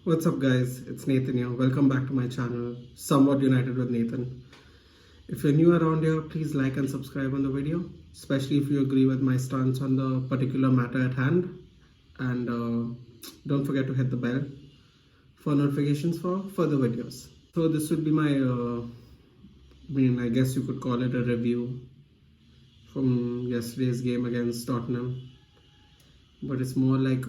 What's up, guys? It's Nathan here. Welcome back to my channel, Somewhat United with Nathan. If you're new around here, please like and subscribe on the video, especially if you agree with my stance on the particular matter at hand. And don't forget to hit the bell for notifications for further videos. So this would be my, I guess you could call it a review from yesterday's game against Tottenham. But it's more like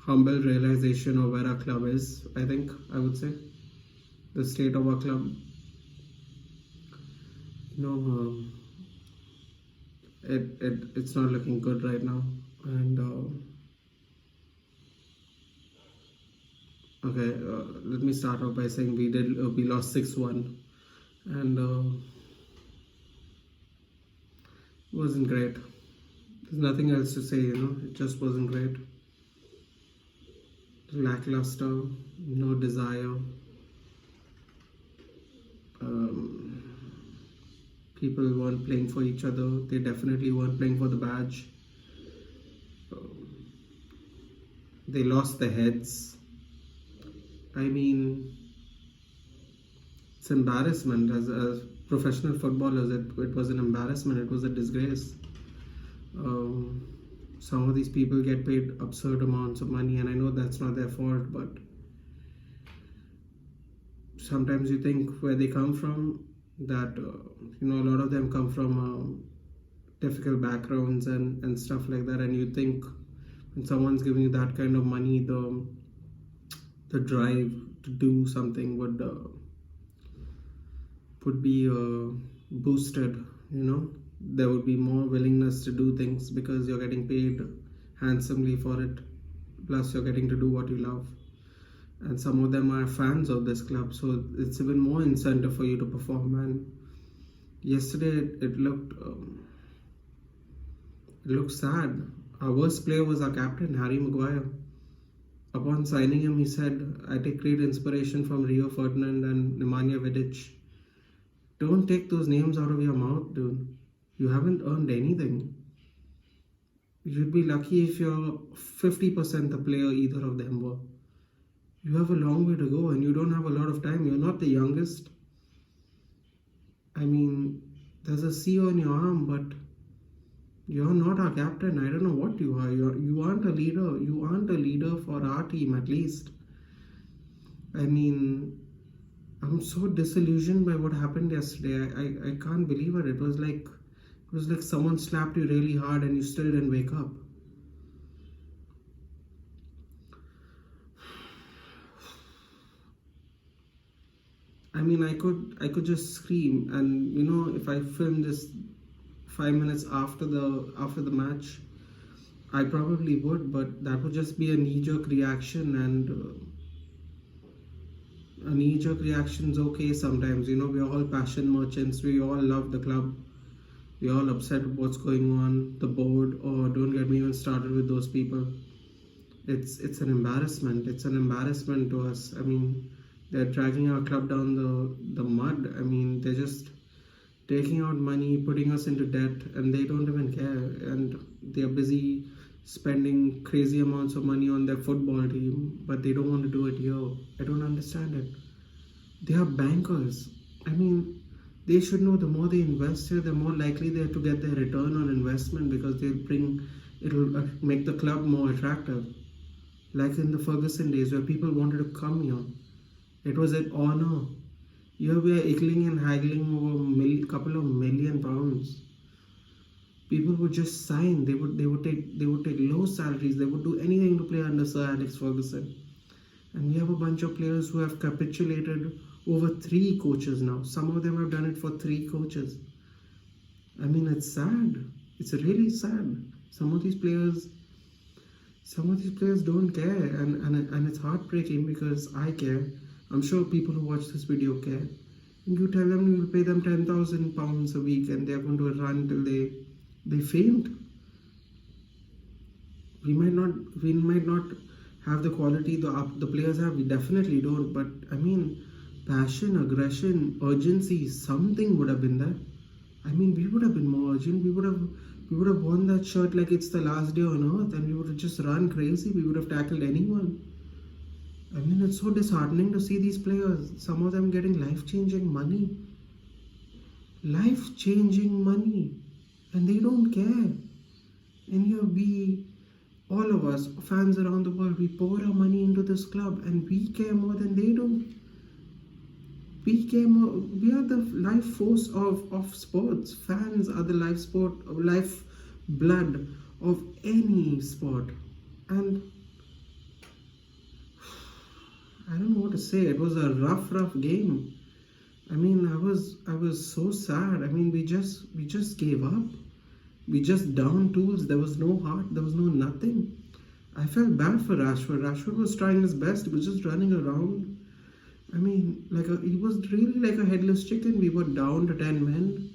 humble realization of where our club is. I would say the state of our club. It's not looking good right now. And let me start off by saying we lost 6-1, and it wasn't great. There's nothing else to say. It just wasn't great. Lackluster, no desire. People weren't playing for each other. They definitely weren't playing for the badge. They lost their heads. It's embarrassment. As professional footballers, it was an embarrassment. It was a disgrace. Some of these people get paid absurd amounts of money, and I know that's not their fault, but sometimes you think where they come from, that a lot of them come from difficult backgrounds and stuff like that, and you think when someone's giving you that kind of money, the drive to do something would be boosted. There would be more willingness to do things because you're getting paid handsomely for it, plus you're getting to do what you love, and some of them are fans of this club, so it's even more incentive for you to perform. And yesterday it looked sad. Our worst player was our captain, Harry Maguire. Upon signing him, he said, "I take great inspiration from Rio Ferdinand and Nemanja Vidic." Don't take those names out of your mouth, dude. You haven't earned anything. You'd be lucky if you're 50% the player either of them were. You have a long way to go and you don't have a lot of time. You're not the youngest. There's a C on your arm, but you're not our captain. I don't know what you are. You aren't a leader. You aren't a leader for our team, at least. I'm so disillusioned by what happened yesterday. I can't believe it. It was like someone slapped you really hard and you still didn't wake up. I could just scream, and if I filmed this 5 minutes after the match, I probably would, but that would just be a knee-jerk reaction, and a knee-jerk reaction's okay sometimes. We're all passion merchants. We all love the club. We're all upset with what's going on, the board, or don't get me even started with those people. It's an embarrassment. It's an embarrassment to us. They're dragging our club down the mud. They're just taking out money, putting us into debt, and they don't even care. And they're busy spending crazy amounts of money on their football team, but they don't want to do it here. I don't understand it. They are bankers. They should know the more they invest here, the more likely they are to get their return on investment, because it'll make the club more attractive. Like in the Ferguson days where people wanted to come here. It was an honor. Here we are higgling and haggling over a couple of £1 million. People would just sign. They would take low salaries. They would do anything to play under Sir Alex Ferguson. And we have a bunch of players who have capitulated over 3 coaches now. Some of them have done it for 3 coaches. It's sad. It's really sad. Some of these players don't care, and it's heartbreaking because I care. I'm sure people who watch this video care. And you tell them you'll pay them £10,000 a week and they're going to run till they faint. We might not have the quality the players have. We definitely don't. But passion, aggression, urgency, something would have been there. We would have been more urgent. We would have We would have worn that shirt like it's the last day on earth, and we would have just run crazy. We would have tackled anyone. I mean, it's so disheartening to see these players, some of them getting life changing money. Life changing money. And they don't care. And here we, all of us, fans around the world, we pour our money into this club and we care more than they do. We care more. We are the life force of sports. Fans are the life blood of any sport. And I don't know what to say. It was a rough game. I mean, I was so sad. I mean, we just gave up. We just down tools. There was no heart. There was no nothing. I felt bad for Rashford. Rashford was trying his best. He was just running around. I mean, he was really like a headless chicken. We were down to 10 men.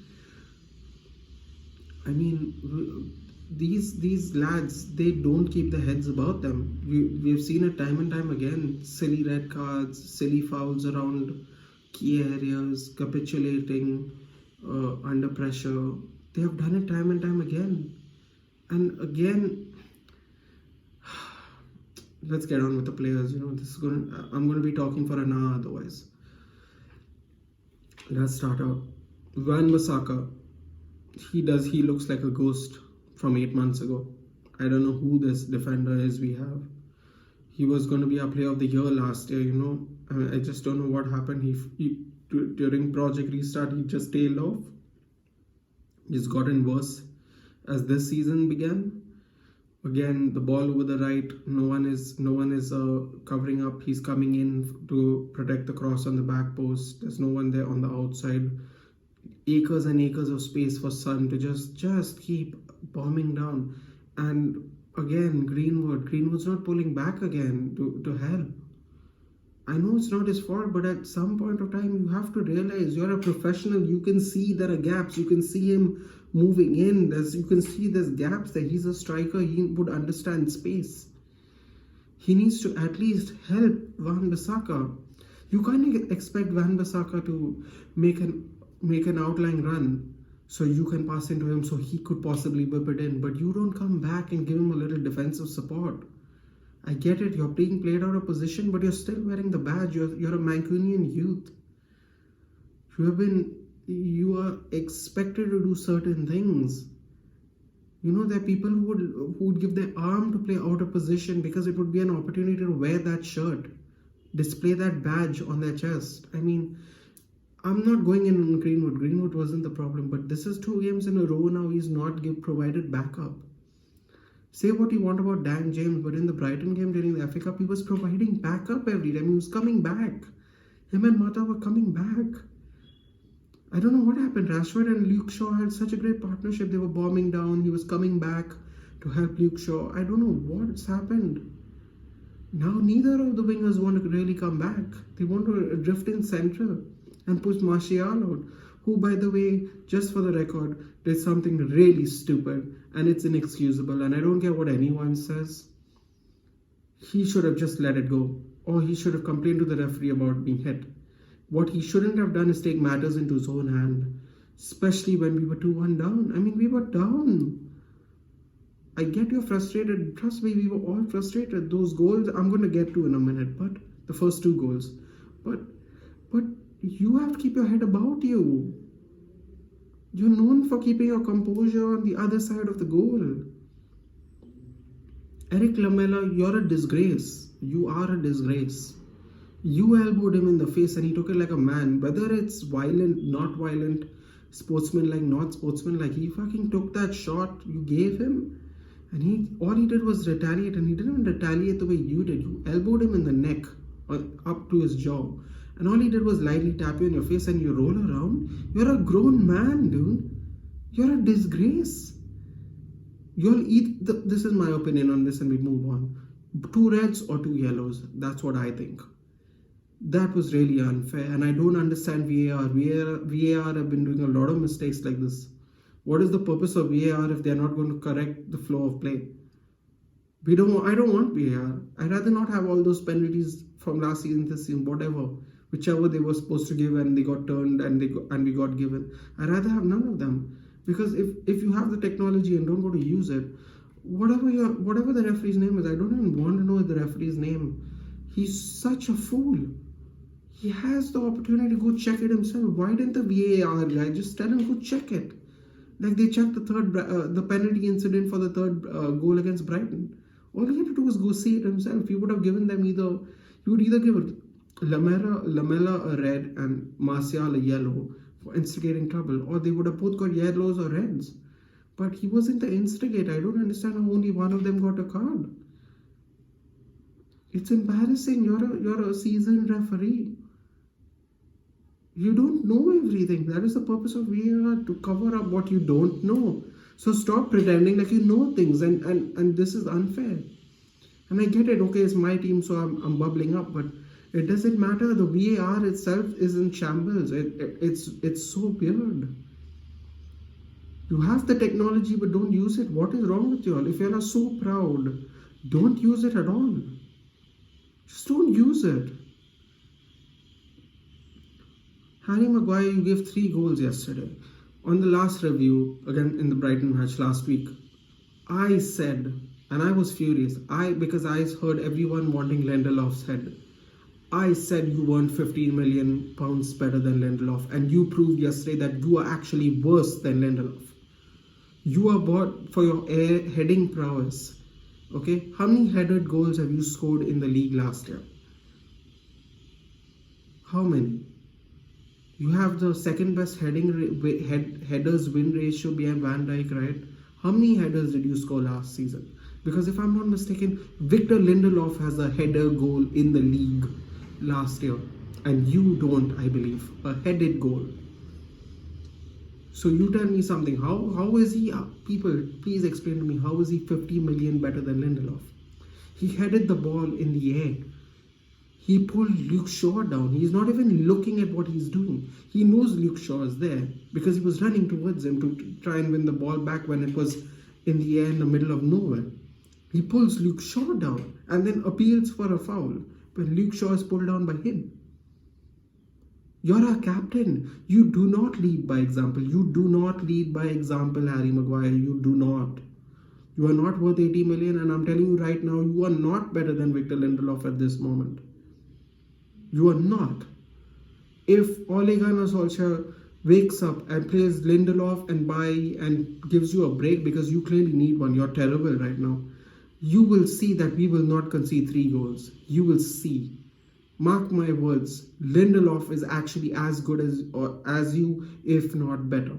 I mean, these lads, they don't keep their heads about them. We've seen it time and time again. Silly red cards, silly fouls around key areas, capitulating under pressure. They have done it time and time again. And again, let's get on with the players. I'm going to be talking for an hour otherwise. Let's start out. Wan-Bissaka. He looks like a ghost from 8 months ago. I don't know who this defender is we have. He was going to be our player of the year last year, I just don't know what happened. He during Project Restart, he just tailed off. It's gotten worse as this season began. Again, the ball over the right, no one is covering up. He's coming in to protect the cross on the back post. There's no one there on the outside. Acres and acres of space for Son to just keep bombing down. And again, Greenwood's not pulling back again to help. I know it's not his fault, but at some point of time, you have to realize you're a professional. You can see there are gaps. You can see him moving in. You can see there's gaps there. He's a striker. He would understand space. He needs to at least help Wan-Bissaka. You can't expect Wan-Bissaka to make an outline run so you can pass into him so he could possibly whip it in. But you don't come back and give him a little defensive support. I get it, you're being played out of position, but you're still wearing the badge. You're a Mancunian youth. You are expected to do certain things. There are people who would give their arm to play out of position because it would be an opportunity to wear that shirt, display that badge on their chest. I mean, I'm not going in on Greenwood. Greenwood wasn't the problem, but this is 2 games in a row now. He's not provided backup. Say what you want about Dan James, but in the Brighton game during the FA Cup, he was providing backup every time. He was coming back. Him and Mata were coming back. I don't know what happened. Rashford and Luke Shaw had such a great partnership. They were bombing down. He was coming back to help Luke Shaw. I don't know what's happened. Now neither of the wingers want to really come back. They want to drift in central and push Martial out, who, by the way, just for the record, did something really stupid and it's inexcusable, and I don't care what anyone says. He should have just let it go, or he should have complained to the referee about being hit. What he shouldn't have done is take matters into his own hand, especially when we were 2-1 down. I mean, we were down. I get you're frustrated. Trust me, we were all frustrated. Those goals, I'm going to get to in a minute, but the first 2 goals. But you have to keep your head about you. You're known for keeping your composure on the other side of the goal. Eric Lamela, you're a disgrace. You are a disgrace. You elbowed him in the face and he took it like a man. Whether it's violent, not violent, sportsmanlike, not sportsmanlike, he fucking took that shot you gave him, and all he did was retaliate, and he didn't even retaliate the way you did. You elbowed him in the neck, up to his jaw. And all he did was lightly tap you in your face and you roll around. You're a grown man, dude. You're a disgrace. This is my opinion on this and we move on. 2 reds or 2 yellows. That's what I think. That was really unfair. And I don't understand VAR. VAR have been doing a lot of mistakes like this. What is the purpose of VAR if they're not going to correct the flow of play? I don't want VAR. I'd rather not have all those penalties from last season, this season, whatever. Whichever they were supposed to give and they got turned and we got given. I'd rather have none of them. Because if you have the technology and don't go to use it, whatever the referee's name is, I don't even want to know the referee's name. He's such a fool. He has the opportunity to go check it himself. Why didn't the VAR guy just tell him go check it? Like they checked the penalty incident for the third goal against Brighton. All he had to do was go see it himself. He would have given them he would either give Lamela a red and Martial a yellow for instigating trouble, or they would have both got yellows or reds. But he wasn't the instigator. I don't understand how only one of them got a card. It's embarrassing. You're a seasoned referee. You don't know everything. That is the purpose of VAR, to cover up what you don't know. So stop pretending like you know things, and this is unfair. And I get it, okay, it's my team, so I'm bubbling up, but it doesn't matter. The VAR itself is in shambles. It's so weird. You have the technology, but don't use it. What is wrong with you all? If you are so proud, don't use it at all. Just don't use it. Harry Maguire, you gave 3 goals yesterday. On the last review, again in the Brighton match last week, I said, and I was furious, because I heard everyone wanting Lindelof's head. I said you weren't £15 million better than Lindelof, and you proved yesterday that you are actually worse than Lindelof. You are bought for your heading prowess. Okay, how many headed goals have you scored in the league last year? How many? You have the second best headers win ratio behind Van Dijk, right? How many headers did you score last season? Because if I'm not mistaken, Victor Lindelof has a header goal in the league last year, and you don't, I believe, a headed goal. So you tell me something. How is he? People, please explain to me. How is he 50 million better than Lindelof? He headed the ball in the air. He pulled Luke Shaw down. He's not even looking at what he's doing. He knows Luke Shaw is there because he was running towards him to try and win the ball back when it was in the air in the middle of nowhere. He pulls Luke Shaw down and then appeals for a foul, but Luke Shaw is pulled down by him. You're a captain. You do not lead by example. You do not lead by example, Harry Maguire. You do not. You are not worth 80 million, and I'm telling you right now, you are not better than Victor Lindelof at this moment. You are not. If Ole Gunnar Solskjaer wakes up and plays Lindelof and gives you a break because you clearly need one, you're terrible right now, you will see that we will not concede 3 goals. You will see. Mark my words, Lindelof is actually as good as you, if not better.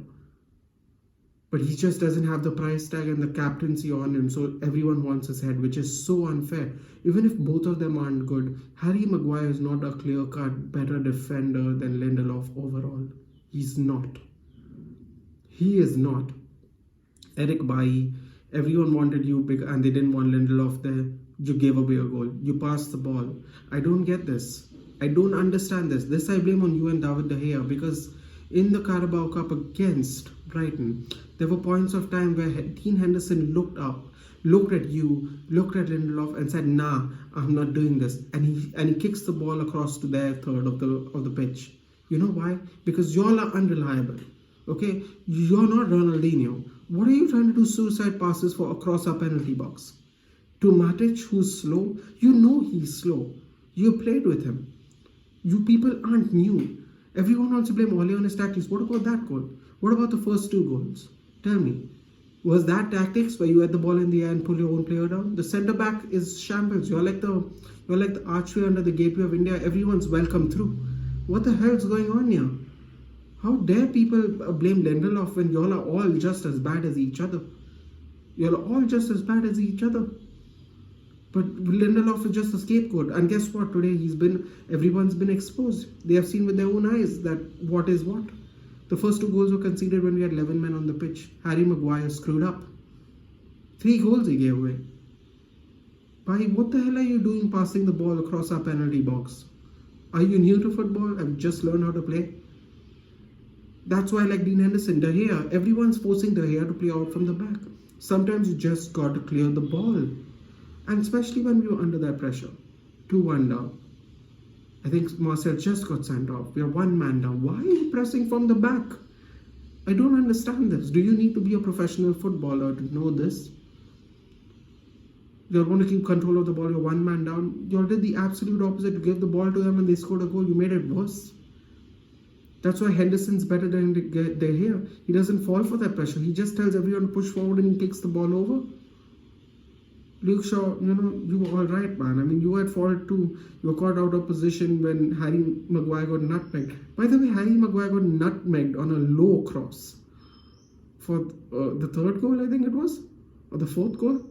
But he just doesn't have the price tag and the captaincy on him, so everyone wants his head, which is so unfair. Even if both of them aren't good, Harry Maguire is not a clear-cut better defender than Lindelof overall. He's not. He is not. Eric Bailly, everyone wanted you big and they didn't want Lindelof there. You gave away a goal. You passed the ball. I don't get this. I don't understand this. This I blame on you and David De Gea, because in the Carabao Cup against Brighton, there were points of time where Dean Henderson looked up, looked at you, looked at Lindelof and said, nah, I'm not doing this. And he kicks the ball across to their third of the pitch. You know why? Because y'all are unreliable. Okay? You're not Ronaldinho. What are you trying to do suicide passes for across our penalty box? To Matic, who's slow? You know he's slow. You played with him. You people aren't new. Everyone wants to blame Ole on his tactics. What about that goal? What about the first 2 goals? Tell me. Was that tactics where you had the ball in the air and pull your own player down? The centre back is shambles. You're like the archway under the gateway of India. Everyone's welcome through. What the hell's going on here? How dare people blame Lindelof when y'all are all just as bad as each other? Y'all are all just as bad as each other. But Lindelof is just a scapegoat. And guess what? Today everyone's been exposed. They have seen with their own eyes that what is what. The first 2 goals were conceded when we had 11 men on the pitch. Harry Maguire screwed up. 3 goals he gave away. What the hell are you doing passing the ball across our penalty box? Are you new to football? Have you just learned how to play? That's why, like Dean Henderson, De Gea, everyone's forcing De Gea to play out from the back. Sometimes you just got to clear the ball. And especially when we were under that pressure. 2-1 down. I think Marcel just got sent off. We are 1 man down. Why are you pressing from the back? I don't understand this. Do you need to be a professional footballer to know this? You're going to keep control of the ball, you're one man down. You did the absolute opposite. You gave the ball to them and they scored a goal. You made it worse. That's why Henderson's better than De Gea. He doesn't fall for that pressure. He just tells everyone to push forward and he takes the ball over. Luke Shaw, you were all right, man. I mean, you were at fault too. You were caught out of position when Harry Maguire got nutmegged. By the way, Harry Maguire got nutmegged on a low cross for the third goal, I think it was, or the fourth goal.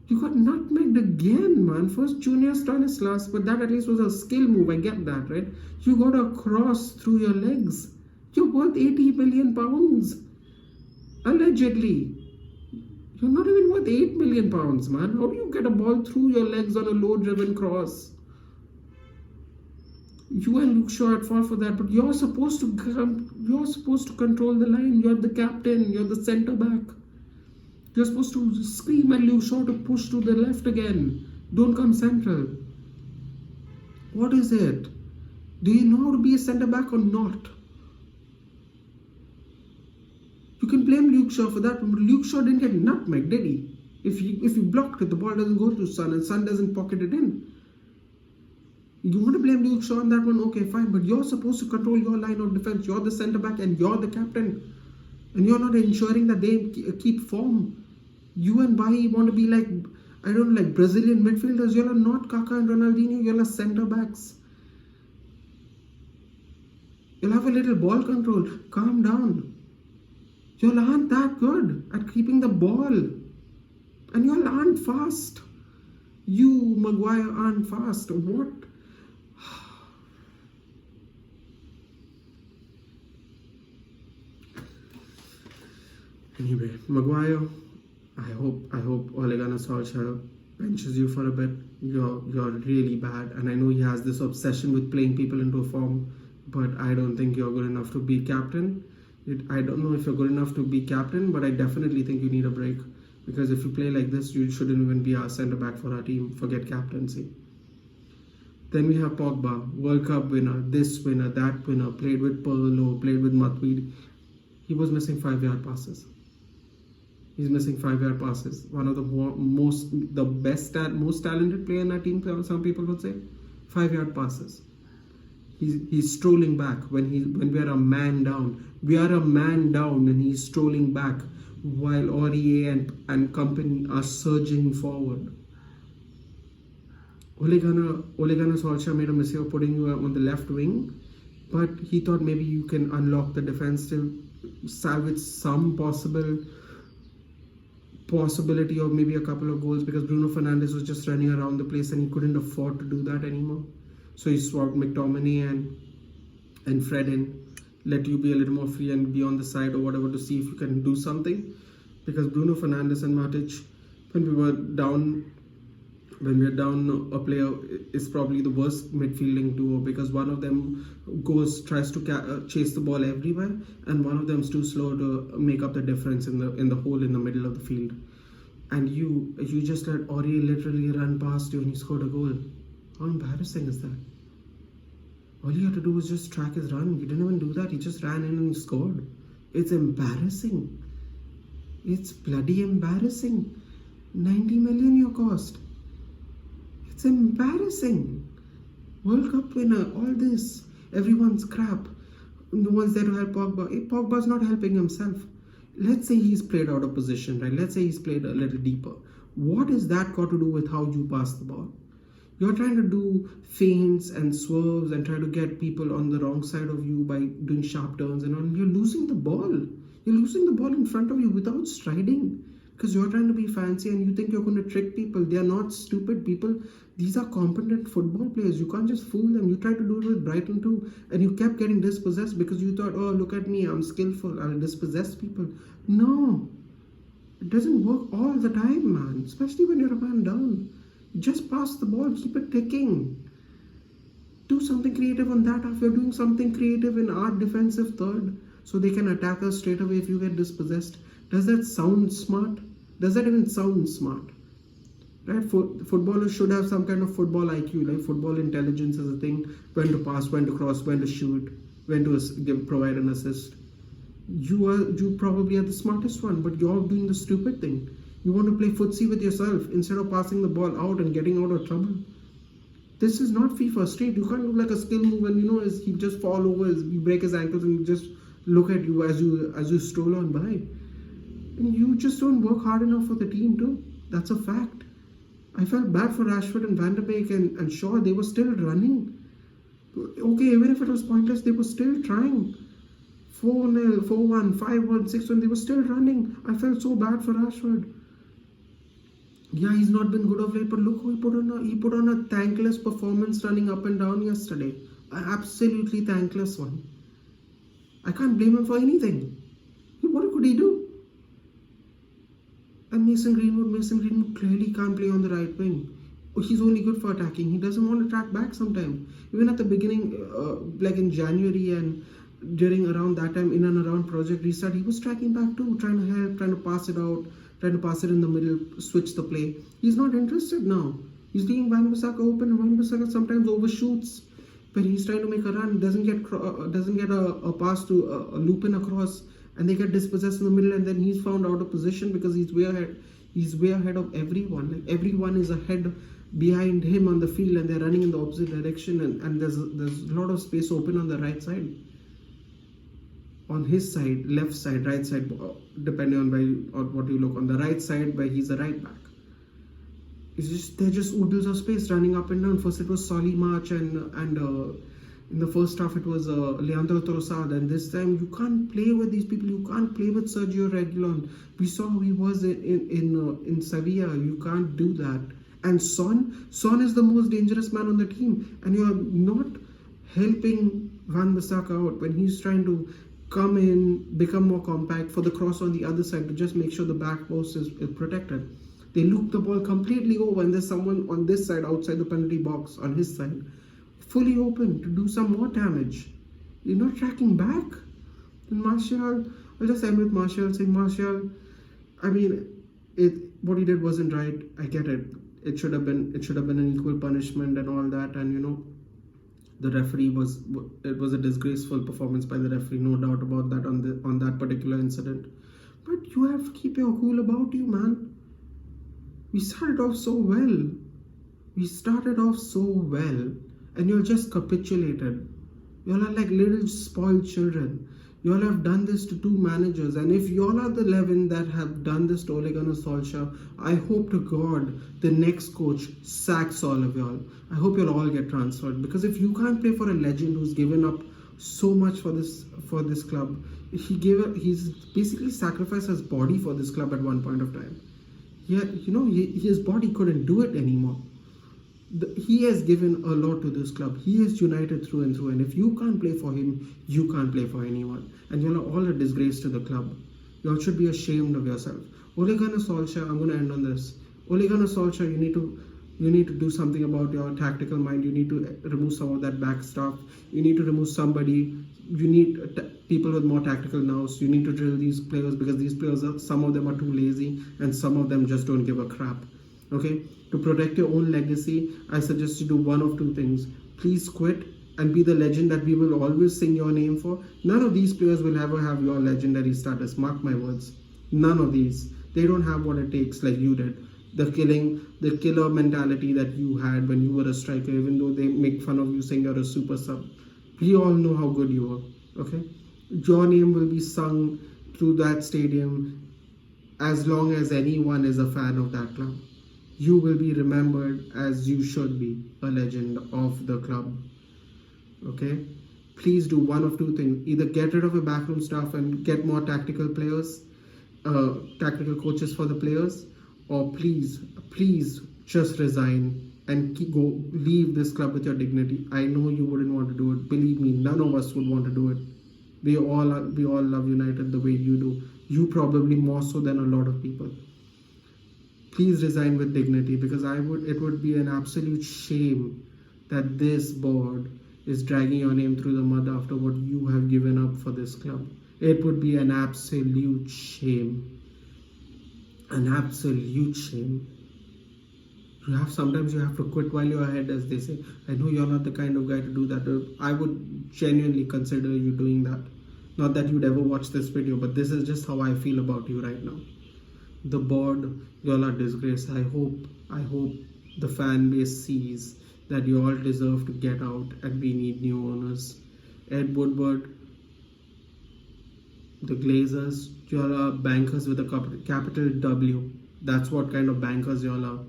You got nutmegged again, man. First Junior Stanislas, but that at least was a skill move. I get that, right? You got a cross through your legs. You're worth 80 million pounds. Allegedly. You're not even worth 8 million pounds, man. How do you get a ball through your legs on a low-driven cross? You and Luke Shaw had fought for that, but you're supposed to control the line. You're the captain. You're the centre back. You're supposed to scream at Luke Shaw to push to the left again. Don't come central. What is it? Do you know how to be a centre back or not? You can blame Luke Shaw for that, but Luke Shaw didn't get nutmeg, did he? If you blocked it, the ball doesn't go to Son and Son doesn't pocket it in. You want to blame Luke Shaw on that one? Okay, fine, but you're supposed to control your line of defense. You're the centre back and you're the captain. And you're not ensuring that they keep form. You and Bailly want to be like, I don't know, like Brazilian midfielders. You're not Kaká and Ronaldinho. You're centre backs. You'll have a little ball control. Calm down. You aren't that good at keeping the ball. And you aren't fast. You, Maguire, aren't fast. What? Anyway, Maguire, I hope Ole Gunnar Solskjaer benches you for a bit. You're really bad, and I know he has this obsession with playing people into a form, but I don't think you're good enough to be captain. I don't know if you're good enough to be captain, but I definitely think you need a break, because if you play like this, you shouldn't even be our centre back for our team. Forget captaincy. Then we have Pogba, World Cup winner, this winner, that winner, played with Pirlo, played with Matuidi. He was missing 5-yard passes. He's missing 5-yard passes. One of the most talented player in our team, some people would say. 5-yard passes. He's strolling back when we are a man down. We are a man down and he's strolling back while Aurier and company are surging forward. Ole Gunnar Solskjaer made a mistake of putting you on the left wing, but he thought maybe you can unlock the defense to salvage some possibility of maybe a couple of goals, because Bruno Fernandes was just running around the place and he couldn't afford to do that anymore. So he swapped McTominay and Fred in, let you be a little more free and be on the side or whatever to see if you can do something. Because Bruno Fernandes and Matic, when we are down a player, is probably the worst midfielding duo, because one of them tries to chase the ball everywhere, and one of them is too slow to make up the difference in the hole in the middle of the field. And you just let Aurier literally run past you and he scored a goal. How embarrassing is that? All you had to do was just track his run. You didn't even do that. He just ran in and scored. It's embarrassing. It's bloody embarrassing. 90 million your cost. It's embarrassing. World Cup winner, all this. Everyone's crap. No one's there to help Pogba. Pogba's not helping himself. Let's say he's played out of position, right? Let's say he's played a little deeper. What is that got to do with how you pass the ball? You're trying to do feints and swerves and try to get people on the wrong side of you by doing sharp turns and all. You're losing the ball. You're losing the ball in front of you without striding, because you're trying to be fancy and you think you're going to trick people. They are not stupid people. These are competent football players. You can't just fool them. You tried to do it with Brighton too, and you kept getting dispossessed because you thought, oh, look at me, I'm skillful, I'll dispossess people. No, it doesn't work all the time, man, especially when you're a man down. Just pass the ball, keep it ticking. Do something creative on that half. You're doing something creative in our defensive third, so they can attack us straight away if you get dispossessed. Does that sound smart? Does that even sound smart? Right? Footballers should have some kind of football IQ, like football intelligence is a thing. When to pass, when to cross, when to shoot, when to provide an assist. You probably are the smartest one, but you're doing the stupid thing. You want to play footsie with yourself instead of passing the ball out and getting out of trouble. This is not FIFA Street. You can't do like a skill move and he just fall over, you break his ankles and just look at you as you stroll on by. And you just don't work hard enough for the team too. That's a fact. I felt bad for Rashford and Van der Beek and Shaw. They were still running. Okay, even if it was pointless, they were still trying. 4-0, 4-1, 5-1, 6-1, they were still running. I felt so bad for Rashford. Yeah, he's not been good of late, but look who he put on a thankless performance running up and down yesterday. An absolutely thankless one. I can't blame him for anything. What could he do? And Mason Greenwood clearly can't play on the right wing. He's only good for attacking. He doesn't want to track back sometimes. Even at the beginning, like in January and during around that time, in and around Project Restart, he was tracking back too, trying to help, trying to pass it out, trying to pass it in the middle, switch the play. He's not interested now. He's leaving Van Bissaka open, and Van Bissaka sometimes overshoots when he's trying to make a run, doesn't get a pass to a loop in across, and they get dispossessed in the middle, and then he's found out of position because he's way ahead. He's way ahead of everyone. Like everyone is ahead behind him on the field, and they're running in the opposite direction, and there's a lot of space open on the right side. On his side, left side, right side, depending on what you look. On the right side, where he's a right back, they're just oodles of space running up and down. First it was Solly March, and in the first half it was Leandro Trossard, and this time you can't play with these people. You can't play with Sergio Reguilon. We saw how he was in Sevilla. You can't do that. And Son is the most dangerous man on the team, and you're not helping Van Bissaka out when he's trying to come in, become more compact for the cross on the other side to just make sure the back post is protected. They loop the ball completely over, and there's someone on this side outside the penalty box on his side, fully open to do some more damage. You're not tracking back. And Martial, I'll just end with Martial saying, Martial, I mean, what he did wasn't right. I get it. It should have been an equal punishment and all that, and the referee it was a disgraceful performance by the referee, no doubt about that on that particular incident. But you have to keep your cool about you, man. We started off so well, and you're just capitulated. Y'all are like little spoiled children. Y'all have done this to two managers, and if y'all are the 11 that have done this to Ole Gunnar Solskjaer, I hope to God the next coach sacks all of y'all. I hope you'll all get transferred, because if you can't play for a legend who's given up so much for this club, he's basically sacrificed his body for this club at one point of time. Yeah, his body couldn't do it anymore. He has given a lot to this club. He is united through and through, and if you can't play for him, you can't play for anyone, and you're all a disgrace to the club. You all should be ashamed of yourself. Ole Gunnar Solskjaer, I'm going to end on this. Ole Gunnar Solskjaer, you need to do something about your tactical mind. You need to remove some of that back stuff. You need to remove somebody. You need people with more tactical nous. You need to drill these players, because these players, some of them are too lazy, and some of them just don't give a crap. Okay, to protect your own legacy, I suggest you do one of two things. Please quit and be the legend that we will always sing your name for. None of these players will ever have your legendary status, mark my words. None of these. They don't have what it takes like you did. The killer mentality that you had when you were a striker, even though they make fun of you saying you're a super sub. We all know how good you were, okay? Your name will be sung through that stadium as long as anyone is a fan of that club. You will be remembered as you should be, a legend of the club. Okay? Please do one of two things. Either get rid of your backroom staff and get more tactical players, tactical coaches for the players, or please just resign and leave this club with your dignity. I know you wouldn't want to do it. Believe me, none of us would want to do it. We all love United the way you do. You probably more so than a lot of people. Please resign with dignity, because it would be an absolute shame that this board is dragging your name through the mud after what you have given up for this club. It would be an absolute shame. An absolute shame. Sometimes you have to quit while you're ahead, as they say. I know you're not the kind of guy to do that. I would genuinely consider you doing that. Not that you'd ever watch this video, but this is just how I feel about you right now. The board, y'all are disgrace. I hope the fan base sees that you all deserve to get out and we need new owners. Ed Woodward, the Glazers, y'all are bankers with a capital W. That's what kind of bankers y'all are.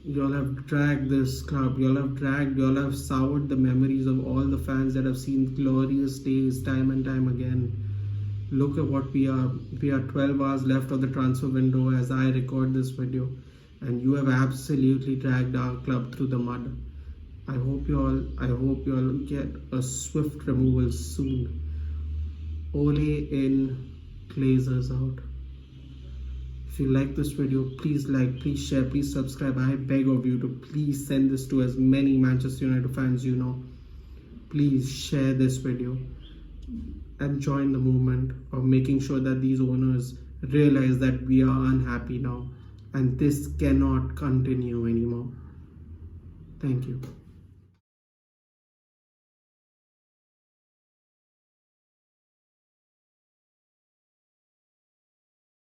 Y'all have dragged this club, y'all have soured the memories of all the fans that have seen glorious days time and time again. Look at what we are. We are 12 hours left of the transfer window as I record this video, and you have absolutely dragged our club through the mud. I hope you all get a swift removal soon. Ole in, Glazers out. If you like this video, please like, please share, please subscribe. I beg of you to please send this to as many Manchester United fans you know. Please share this video and join the movement of making sure that these owners realize that we are unhappy now and this cannot continue anymore. Thank you.